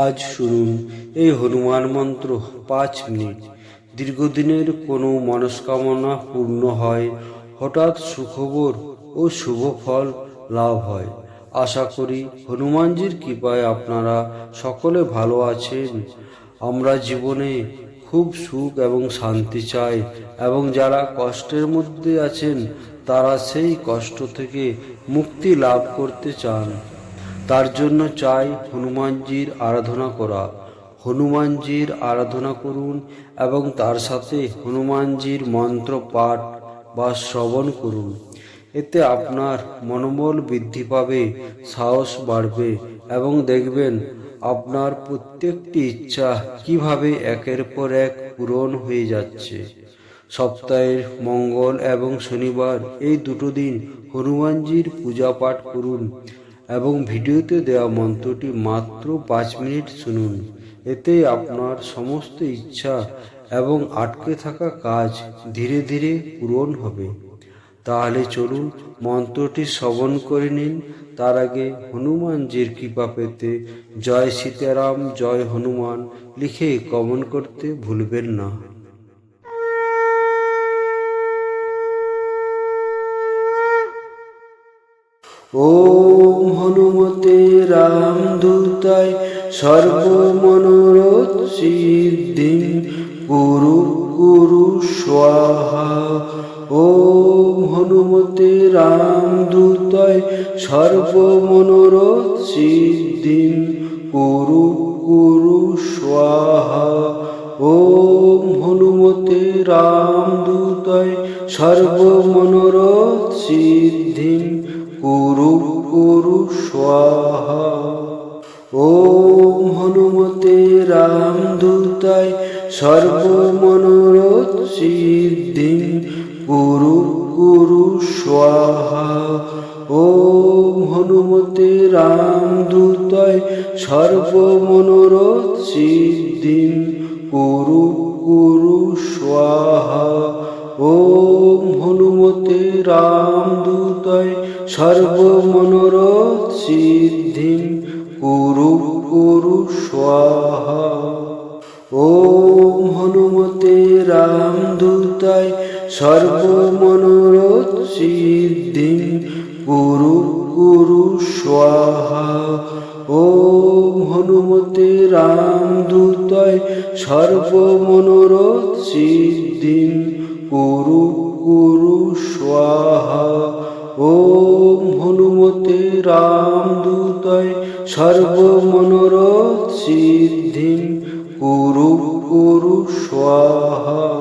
আজ শুনুন এই হনুমান মন্ত্র 5 মিনিট। দীর্ঘদিনের কোনো মনস্কামনা পূর্ণ হয়, হঠাৎ সুখবর ও শুভ ফল লাভ হয়। আশা করি হনুমানজির কৃপায় আপনারা সকলে ভালো আছেন। আমরা জীবনে খুব সুখ এবং শান্তি চাই, এবং যারা কষ্টের মধ্যে আছেন তারা সেই কষ্ট থেকে মুক্তি লাভ করতে চান। তার জন্য চাই হনুমানজির আরাধনা করা। হনুমানজির আরাধনা করুন এবং তার সাথে হনুমানজির মন্ত্র পাঠ বা শ্রবণ করুন। এতে আপনার মনোবল বৃদ্ধি পাবে, সাহস বাড়বে এবং দেখবেন আপনার প্রত্যেকটি ইচ্ছা কিভাবে একের পর এক পূরণ হয়ে যাচ্ছে। সপ্তাহের মঙ্গল এবং শনিবার এই দুটো দিন হনুমানজির পূজা পাঠ করুন এবং ভিডিওতে দেওয়া মন্ত্রটি মাত্র 5 মিনিট শুনুন। এতে আপনার সমস্ত ইচ্ছা এবং আটকে থাকা কাজ ধীরে ধীরে পূরণ হবে। তাহলে চলুন মন্ত্রটি শ্রবণ করে নিন। তার আগে হনুমানজির কৃপা পেতে জয় সীতারাম জয় হনুমান লিখে কমেন্ট করতে ভুলবেন না। ওম হনুমতে রামদূতায় সর্বমনোরথ সিদ্ধিং কুরু কুরু স্বাহা। ওম হনুমতে রামদূতায় সর্বমনোরথ সিদ্ধিং কুরু কুরু স্বাহা। ওম হনুমতে রামদূতায় সর্বমনোরথ সিদ্ধিং কুরু কুরু স্বাহা। ওম হনুমতে রামদূতায় সর্বমনোরথ সিদ্ধিং কুরু কুরু স্বাহা। ওম হনুমতে রামদূতায় সর্বমনোরথ সিদ্ধিং কুরু কুরু স্বাহা। ওম হনুমতে রামদূতায় সর্বমনোরথ সিদ্ধিং কুরু কুরু স্বাহা। ওম হনুমতে রামদূতায় সর্বমনোরথ সিদ্ধিং কুরু কুরু স্বাহা। ওম হনুমতে রামদূতায় সর্বমনোরথ সিদ্ধিং কুরু কুরু স্বাহা। ওম হনুমতে রামদূতায় সর্বমনোরথ সিদ্ধিং কুরু কুরু স্বাহা।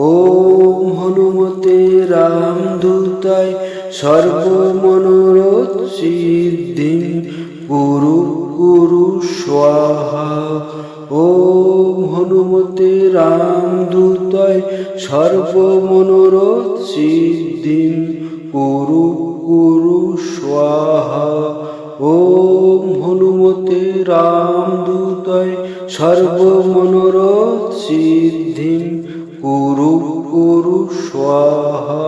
ওম হনুমতে রামদূতায় সর্বমনোরথ সিদ্ধিং কুরু কুরু স্বাহা। ওম হনুমতে রামদূতায় সর্বমনোরথ সিদ্ধিং কুরু কুরু স্বাহা। ওম হনুমতে রামদূতায় সর্বমনোরথ সিদ্ধিং কুরু কুরু স্বাহা।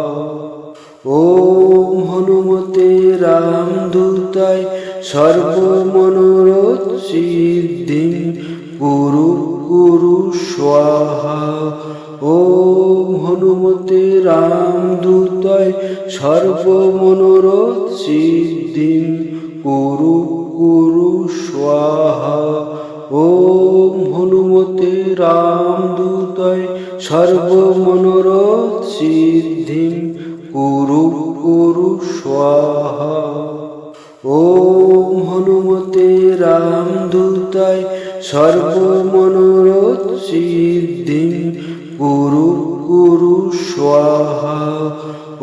ওম হনুমতে রামদূতায় সর্বমনোরথ সিদ্ধিং কুরু কুরু স্বাহা। ওম হনুমতে রামদূতায় সর্বমনোরথ সিদ্ধিং কুরু কুরু স্বাহা। ওম হনুমতে রামদূতায় সর্বমনোরথ সিদ্ধিং কুরু কুরু স্বাহা। ওম হনুমতে রামদূতায় সর্বমনোরথ সিদ্ধিং কুরু কুরু স্বাহা।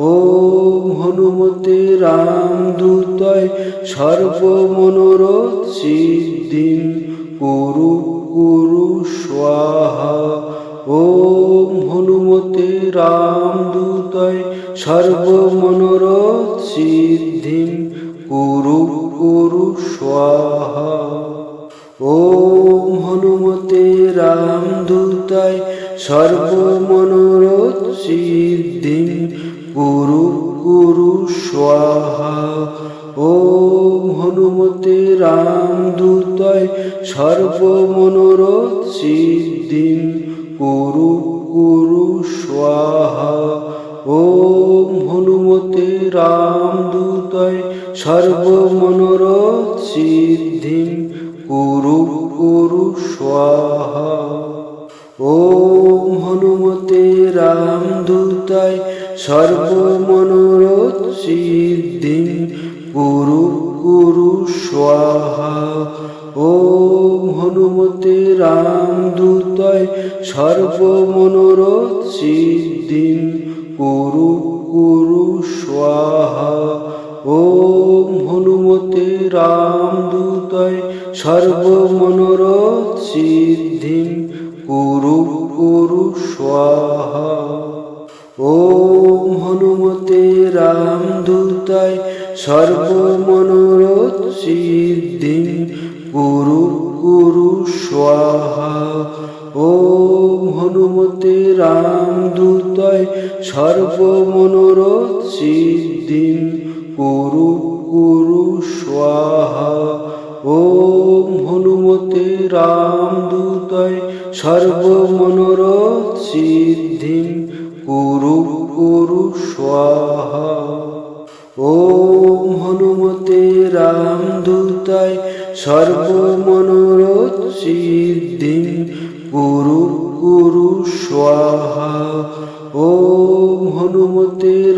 ওম হনুমতে রামদূতায় সর্বমনোরথ সিদ্ধিং কুরু কুরু স্বাহা। ওম হনুমতে রামদূতায় সর্বমনোরথ সিদ্ধিং কুরু কুরু স্বাহা। ওম হনুমতে রামদূতায় সর্বমনোরথ সিদ্ধিং কুরু কুরু স্বাহা। ওম হনুমতে রামদূতায় সর্বমনোরথ সিদ্ধিম কুরু কুরু স্বাহা। ওম হনুমতে রামদূতায় সর্বমনোরথ সিদ্ধিম কুরু কুরু স্বাহা। ওম হনুমতে রামদূতায় সর্বমনোরথ সিদ্ধিম কুরু কুরু স্বাহা। ওম হনুমতে রামদূতায় সর্বমনোরথ সিদ্ধিম কুরু কুরু স্বাহা। ওম হনুমতে রামদূতায় সর্বমনোরথ সিদ্ধিম কুরু কুরু স্বাহা। ওম হনুমতে রামদূতায় সর্বমনোরথ সিদ্ধিম কুরু কুরু স্বাহা। ওম হনুমতে রামদূতায় সর্বমনোরথ সিদ্ধিম কুরু কুরু স্বাহা। ওম হনুমতে রামদূতায় সর্বমনোরথ সিদ্ধিম কুরু কুরু স্বাহা। ওম হনুমতে রামদূতায় সর্বমনোরথ সিদ্ধিম কুরু কুরু স্বাহা। ওম হনুমতে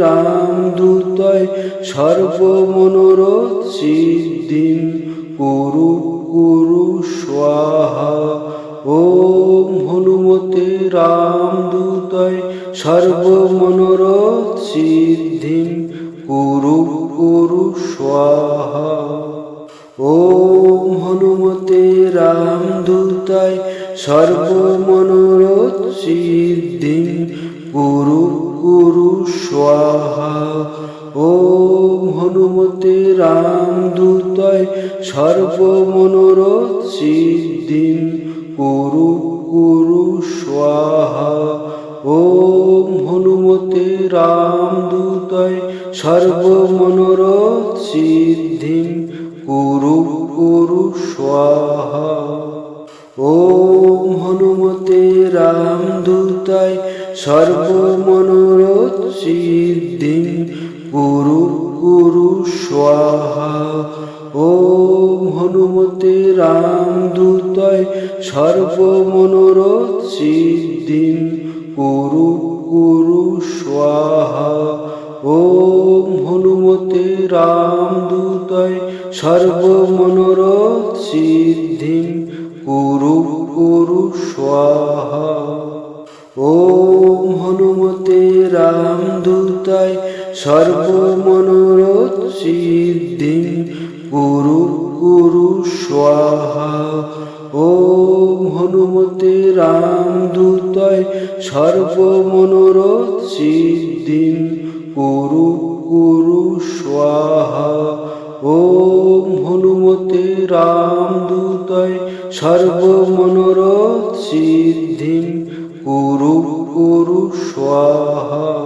রামদূতায় সর্বমনোরথ সিদ্ধিম কুরু কুরু স্বাহা। ওম হনুমতে রামদূতায় সর্বমনোরথ সিদ্ধিম কুরু কুরু স্বাহা। ওম হনুমতে রামদূতায় সর্বমনোরথ সিদ্ধিম কুরু কুরু স্বাহা। ওম হনুমতে রামদূতায় সর্বমনোরথ সিদ্ধিম কুরু কুরু স্বাহা। ওম হনুমতে রামদূতায় সর্বমনোরথ সিদ্ধিম কুরু কুরু স্বাহা। ওম হনুমতে রামদূতায় সর্বমনোরথ সিদ্ধিম কুরু কুরু স্বাহা। ওম হনুমতে রামদূতায় সর্বমনোরথ সিদ্ধিম কুরু কুরু স্বাহা। ওম হনুমতে রামদূতায় সর্বমনোরথ সিদ্ধিম কুরু কুরু স্বাহা। ওম হনুমতে রামদূতায় সর্বমনোরথ সিদ্ধিম কুরু কুরু স্বাহা। ওম হনুমতে রামদূতায় সর্বমনোরথ সিদ্ধিম কুরু কুরু স্বাহা। ওম হনুমতে রামদূতায় সর্বমনোরথ সিদ্ধিম কুরু কুরু স্বাহা। ওম হনুমতে রামদূতায় সর্বমনোরথ সিদ্ধিম কুরু কুরু স্বাহা। ওম হনুমতে রামদূতায় সর্বমনোরথ সিদ্ধিম কুরু কুরু স্বাহা। ওম হনুমতে রামদূতায় সর্বমনোরথ সিদ্ধিম কুরু কুরু স্বাহা।